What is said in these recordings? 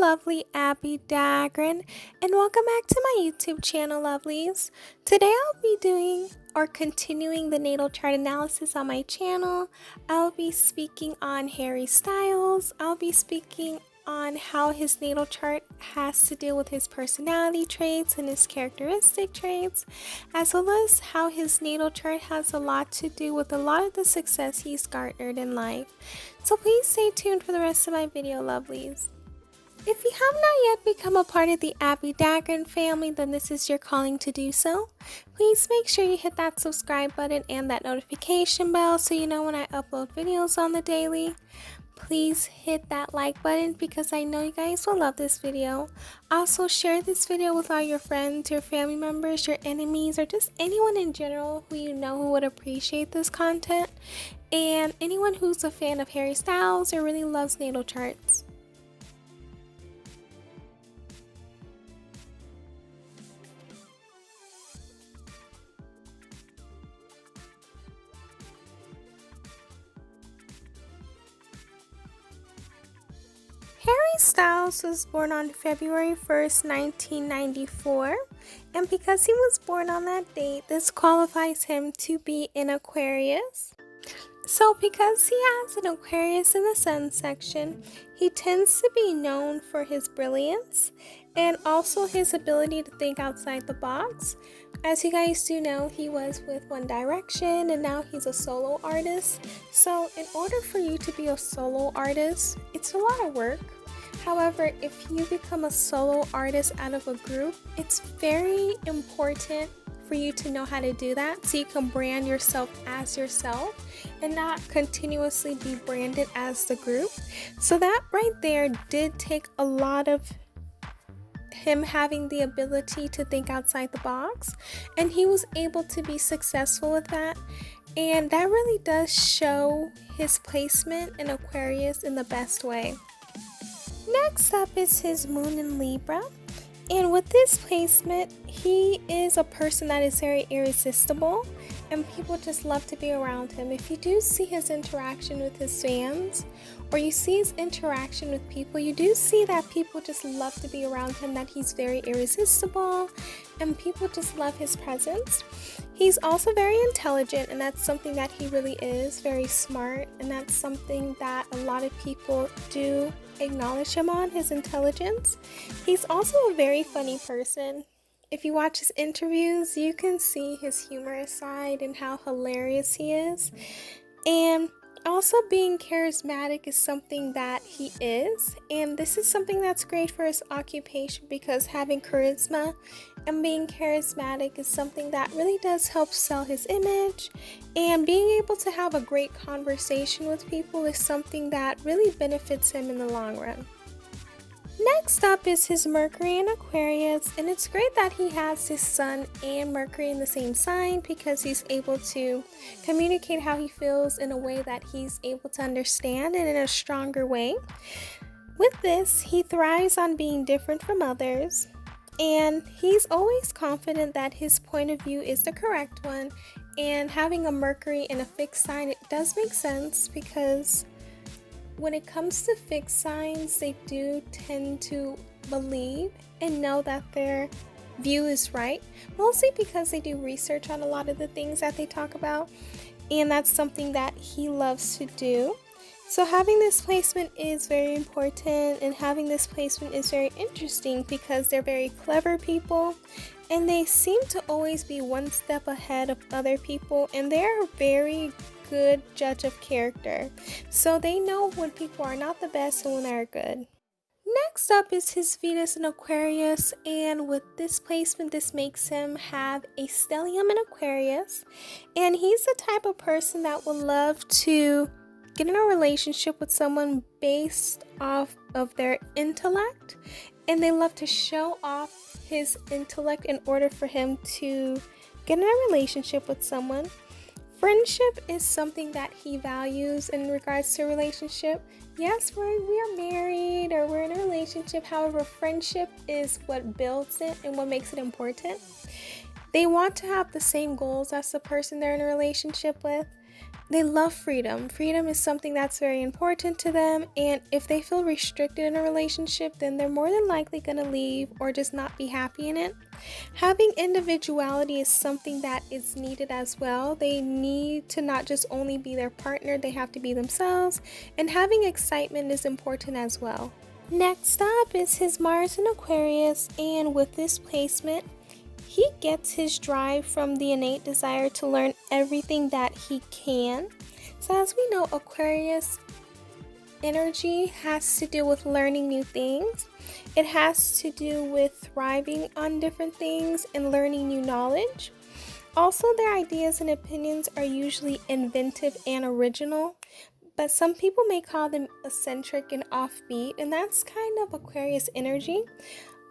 lovely Abbie Dagrin, and welcome back to my YouTube channel, lovelies. Today I'll be doing or continuing the natal chart analysis on my channel. I'll be speaking on Harry Styles. I'll be speaking on how his natal chart has to deal with his personality traits and his characteristic traits, as well as how his natal chart has a lot to do with a lot of the success he's garnered in life. So please stay tuned for the rest of my video, lovelies. If you have not yet become a part of the Abbie Dagrin family, then this is your calling to do so. Please make sure you hit that subscribe button and that notification bell so you know when I upload videos on the daily. Please hit that like button because I know you guys will love this video. Also, share this video with all your friends, your family members, your enemies, or just anyone in general who you know who would appreciate this content. And anyone who's a fan of Harry Styles or really loves natal charts. Harry Styles was born on February 1st, 1994, and because he was born on that date, this qualifies him to be an Aquarius. So because he has an Aquarius in the Sun section, he tends to be known for his brilliance and also his ability to think outside the box. As you guys do know, he was with One Direction and now he's a solo artist. So in order for you to be a solo artist, it's a lot of work. However, if you become a solo artist out of a group, it's very important for you to know how to do that so you can brand yourself as yourself and not continuously be branded as the group. So that right there did take a lot of him having the ability to think outside the box, and he was able to be successful with that, and that really does show his placement in Aquarius in the best way. Next up is his moon in Libra. And with this placement, he is a person that is very irresistible and people just love to be around him. If you do see his interaction with his fans or you see his interaction with people, you do see that people just love to be around him, that he's very irresistible and people just love his presence. He's also very intelligent, and that's something that he really is, very smart, and that's something that a lot of people do acknowledge him on, his intelligence. He's also a very funny person. If you watch his interviews, you can see his humorous side and how hilarious he is. And also being charismatic is something that he is, and this is something that's great for his occupation because having charisma and being charismatic is something that really does help sell his image, and being able to have a great conversation with people is something that really benefits him in the long run. Next up is his Mercury in Aquarius, and it's great that he has his Sun and Mercury in the same sign because he's able to communicate how he feels in a way that he's able to understand and in a stronger way. With this, he thrives on being different from others, and he's always confident that his point of view is the correct one, and having a Mercury in a fixed sign, it does make sense because when it comes to fixed signs, they do tend to believe and know that their view is right, mostly because they do research on a lot of the things that they talk about, and that's something that he loves to do. So having this placement is very important, and having this placement is very interesting because they're very clever people and they seem to always be one step ahead of other people, and they're very good judge of character, so they know when people are not the best and when they're good. Next up is his Venus in Aquarius, and with this placement, this makes him have a stellium in Aquarius, and he's the type of person that will love to get in a relationship with someone based off of their intellect, and they love to show off his intellect in order for him to get in a relationship with someone. Friendship is something that he values in regards to a relationship. Yes, we are married or we're in a relationship. However, friendship is what builds it and what makes it important. They want to have the same goals as the person they're in a relationship with. They love freedom. Freedom is something that's very important to them, and if they feel restricted in a relationship, then they're more than likely going to leave or just not be happy in it. Having individuality is something that is needed as well. They need to not just only be their partner, they have to be themselves, and having excitement is important as well. Next up is his Mars in Aquarius, and with this placement, he gets his drive from the innate desire to learn everything that he can. So as we know, Aquarius energy has to do with learning new things. It has to do with thriving on different things and learning new knowledge. Also, their ideas and opinions are usually inventive and original, but some people may call them eccentric and offbeat, and that's kind of Aquarius energy.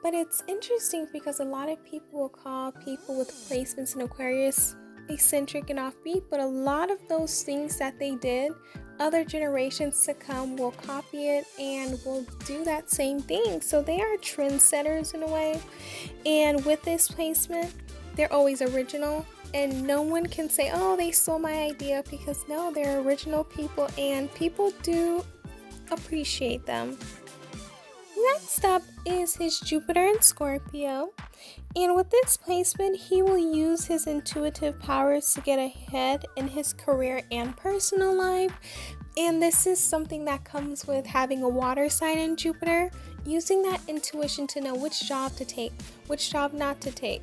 But it's interesting because a lot of people will call people with placements in Aquarius eccentric and offbeat, but a lot of those things that they did, other generations to come will copy it and will do that same thing. So they are trendsetters in a way. And with this placement, they're always original, and no one can say, oh, they stole my idea, because no, they're original people and people do appreciate them. Next up is his Jupiter in Scorpio, and with this placement, he will use his intuitive powers to get ahead in his career and personal life. And this is something that comes with having a water sign in Jupiter, using that intuition to know which job to take, which job not to take,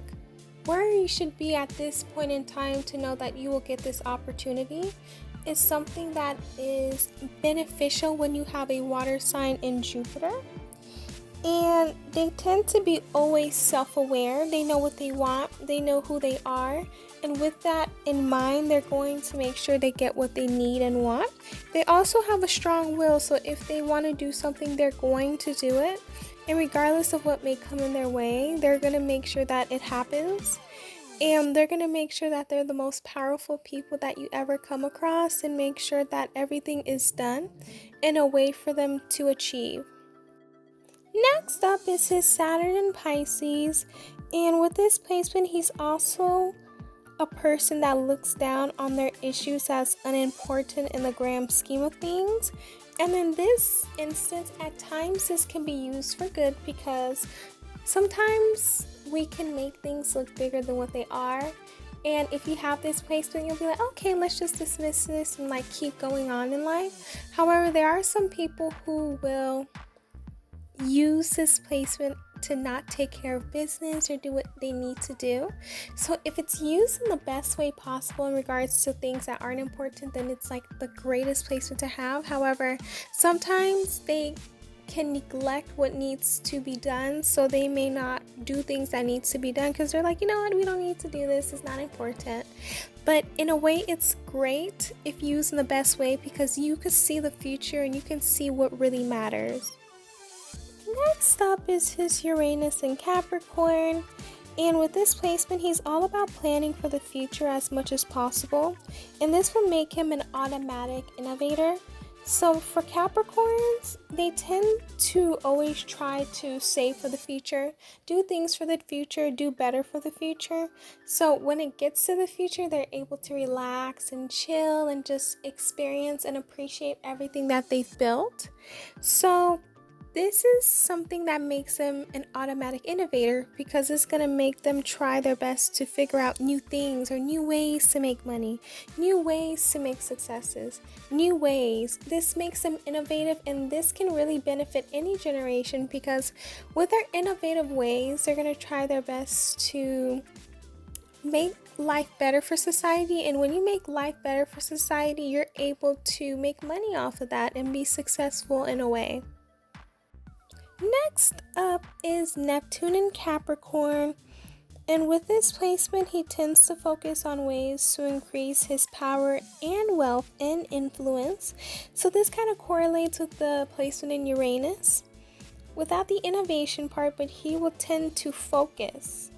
where you should be at this point in time to know that you will get this opportunity, is something that is beneficial when you have a water sign in Jupiter. And they tend to be always self-aware. They know what they want, they know who they are, and with that in mind, they're going to make sure they get what they need and want. They also have a strong will, so if they want to do something, they're going to do it, and regardless of what may come in their way, they're going to make sure that it happens. And they're going to make sure that they're the most powerful people that you ever come across, and make sure that everything is done in a way for them to achieve. Next up is his Saturn in Pisces, and with this placement, he's also a person that looks down on their issues as unimportant in the grand scheme of things. And in this instance, at times this can be used for good, because sometimes we can make things look bigger than what they are. And if you have this placement, you'll be like, okay, let's just dismiss this and like keep going on in life. However, there are some people who will use this placement to not take care of business or do what they need to do. So if it's used in the best way possible in regards to things that aren't important, then it's like the greatest placement to have. However, sometimes they can neglect what needs to be done, so they may not do things that needs to be done because they're like, you know what, we don't need to do this, it's not important. But in a way, it's great if used in the best way, because you can see the future and you can see what really matters. Next up is his Uranus in Capricorn, and with this placement, he's all about planning for the future as much as possible, and this will make him an automatic innovator. So for Capricorns, they tend to always try to save for the future, do things for the future, do better for the future. So when it gets to the future, they're able to relax and chill and just experience and appreciate everything that they've built. So this is something that makes them an automatic innovator, because it's going to make them try their best to figure out new things or new ways to make money, new ways to make successes, new ways. This makes them innovative, and this can really benefit any generation, because with their innovative ways, they're going to try their best to make life better for society. And when you make life better for society, you're able to make money off of that and be successful in a way. Next up is Neptune in Capricorn, and with this placement, he tends to focus on ways to increase his power and wealth and influence. So this kind of correlates with the placement in Uranus without the innovation part, but he will tend to focus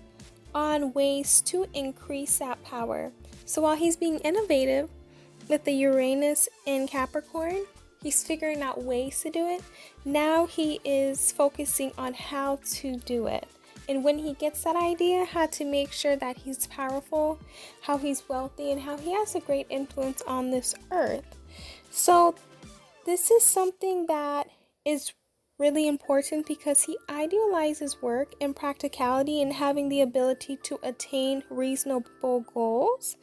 on ways to increase that power. So while he's being innovative with the Uranus in Capricorn, he's figuring out ways to do it. Now he is focusing on how to do it. and when he gets that idea, how to make sure that he's powerful, how he's wealthy, and how he has a great influence on this earth. So this is something that is really important because he idealizes work and practicality and having the ability to attain reasonable goals,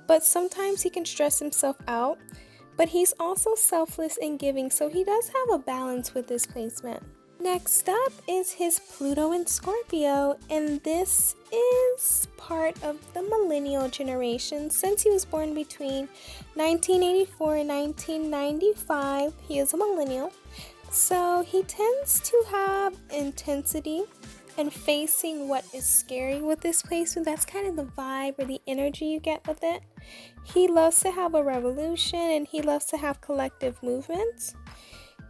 but sometimes he can stress himself out. But he's also selfless and giving, so he does have a balance with this placement. Next up is his Pluto in Scorpio, and this is part of the millennial generation. Since he was born between 1984 and 1995, he is a millennial. So he tends to have intensity and facing what is scary with this placement. That's kind of the vibe or the energy you get with it. He loves to have a revolution and he loves to have collective movements.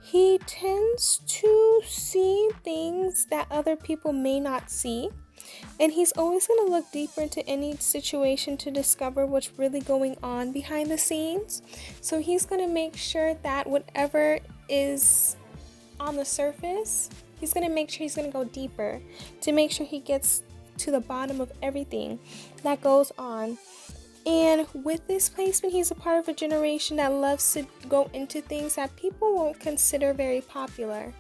He tends to see things that other people may not see. And he's always going to look deeper into any situation to discover what's really going on behind the scenes. So he's going to make sure that whatever is on the surface, he's going to make sure he's going to go deeper to make sure he gets to the bottom of everything that goes on. And with this placement, he's a part of a generation that loves to go into things that people won't consider very popular.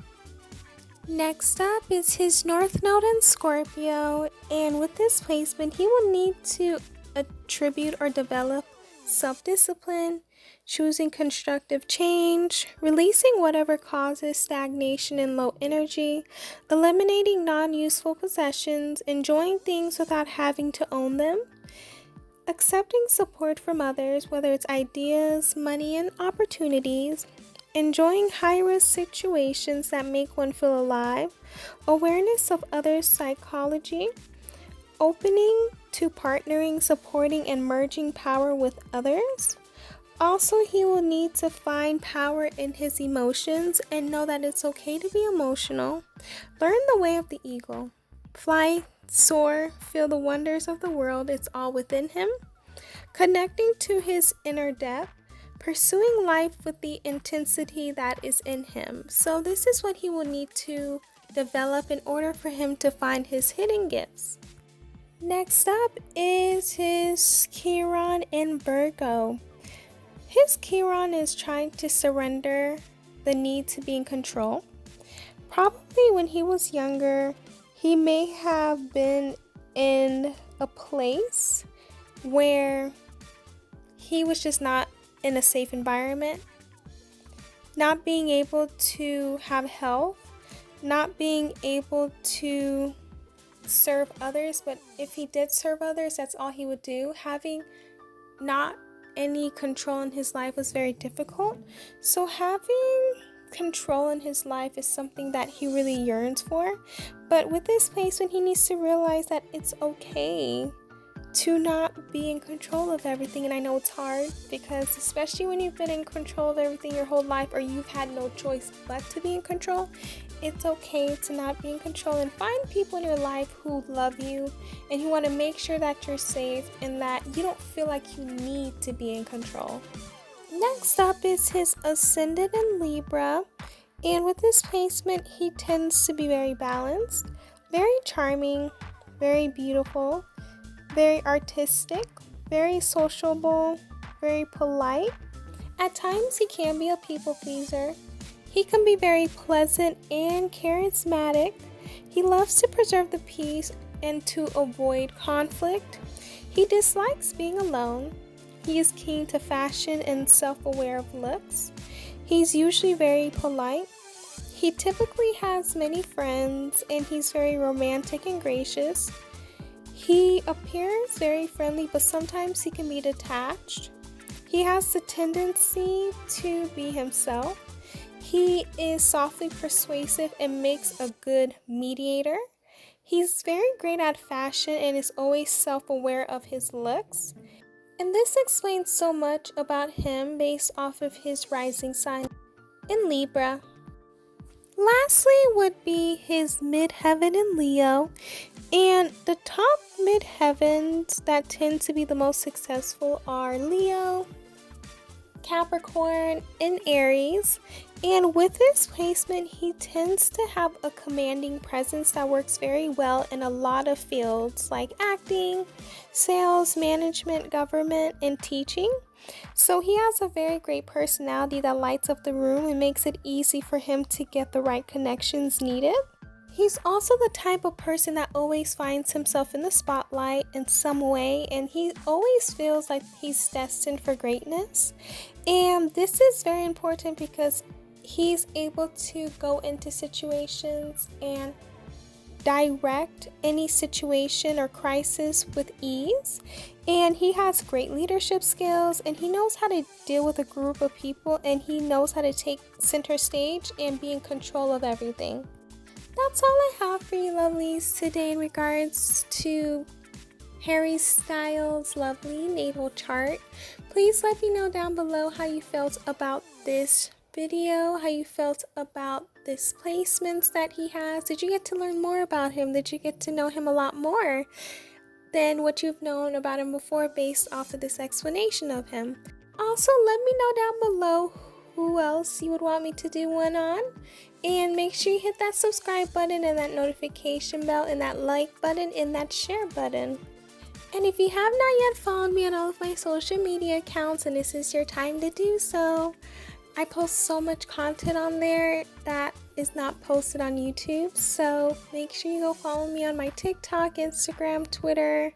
Next up is his North Node in Scorpio, and with this placement, he will need to attribute or develop self-discipline, choosing constructive change, releasing whatever causes stagnation and low energy, eliminating non-useful possessions, enjoying things without having to own them, accepting support from others, whether it's ideas, money, and opportunities, enjoying high-risk situations that make one feel alive, awareness of others' psychology, opening to partnering, supporting, and merging power with others. Also, he will need to find power in his emotions and know that it's okay to be emotional. Learn the way of the eagle. Fly, soar, feel the wonders of the world. It's all within him. Connecting to his inner depth. Pursuing life with the intensity that is in him. So this is what he will need to develop in order for him to find his hidden gifts. Next up is his Chiron in Virgo. His Chiron is trying to surrender the need to be in control. Probably when he was younger, he may have been in a place where he was just not in a safe environment, not being able to have health, not being able to serve others, but if he did serve others, that's all he would do. Having not any control in his life was very difficult. So having control in his life is something that he really yearns for. But with this placement, he needs to realize that it's okay to not be in control of everything. And I know it's hard because especially when you've been in control of everything your whole life, or you've had no choice but to be in control, it's okay to not be in control and find people in your life who love you and who want to make sure that you're safe and that you don't feel like you need to be in control. Next up is his ascendant in Libra, and with this placement, he tends to be very balanced, very charming, very beautiful, very artistic, very sociable, very polite. At times, he can be a people pleaser. He can be very pleasant and charismatic. He loves to preserve the peace and to avoid conflict. He dislikes being alone. He is keen to fashion and self-aware of looks. He's usually very polite. He typically has many friends and he's very romantic and gracious. He appears very friendly, but sometimes he can be detached. He has the tendency to be himself. He is softly persuasive and makes a good mediator. He's very great at fashion and is always self-aware of his looks. And this explains so much about him based off of his rising sign in Libra. Lastly would be his midheaven in Leo. And the top midheavens that tend to be the most successful are Leo, Capricorn, and Aries. And with his placement, he tends to have a commanding presence that works very well in a lot of fields like acting, sales, management, government, and teaching. So he has a very great personality that lights up the room and makes it easy for him to get the right connections needed. He's also the type of person that always finds himself in the spotlight in some way, and he always feels like he's destined for greatness. And this is very important because he's able to go into situations and direct any situation or crisis with ease. And he has great leadership skills, and he knows how to deal with a group of people, and he knows how to take center stage and be in control of everything. That's all I have for you lovelies today in regards to Harry Styles' lovely natal chart. Please let me know down below how you felt about this video, how you felt about this placements that he has. Did you get to learn more about him? Did you get to know him a lot more than what you've known about him before based off of this explanation of him? Also, let me know down below who else you would want me to do one on. And make sure you hit that subscribe button and that notification bell and that like button and that share button. And if you have not yet followed me on all of my social media accounts, and this is your time to do so, I post so much content on there that is not posted on YouTube. So make sure you go follow me on my TikTok, Instagram, Twitter,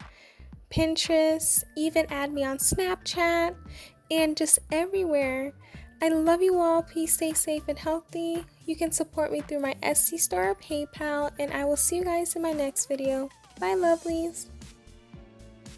Pinterest, even add me on Snapchat, and just everywhere. I love you all. Please stay safe and healthy. You can support me through my Etsy store or PayPal, and I will see you guys in my next video. Bye, lovelies.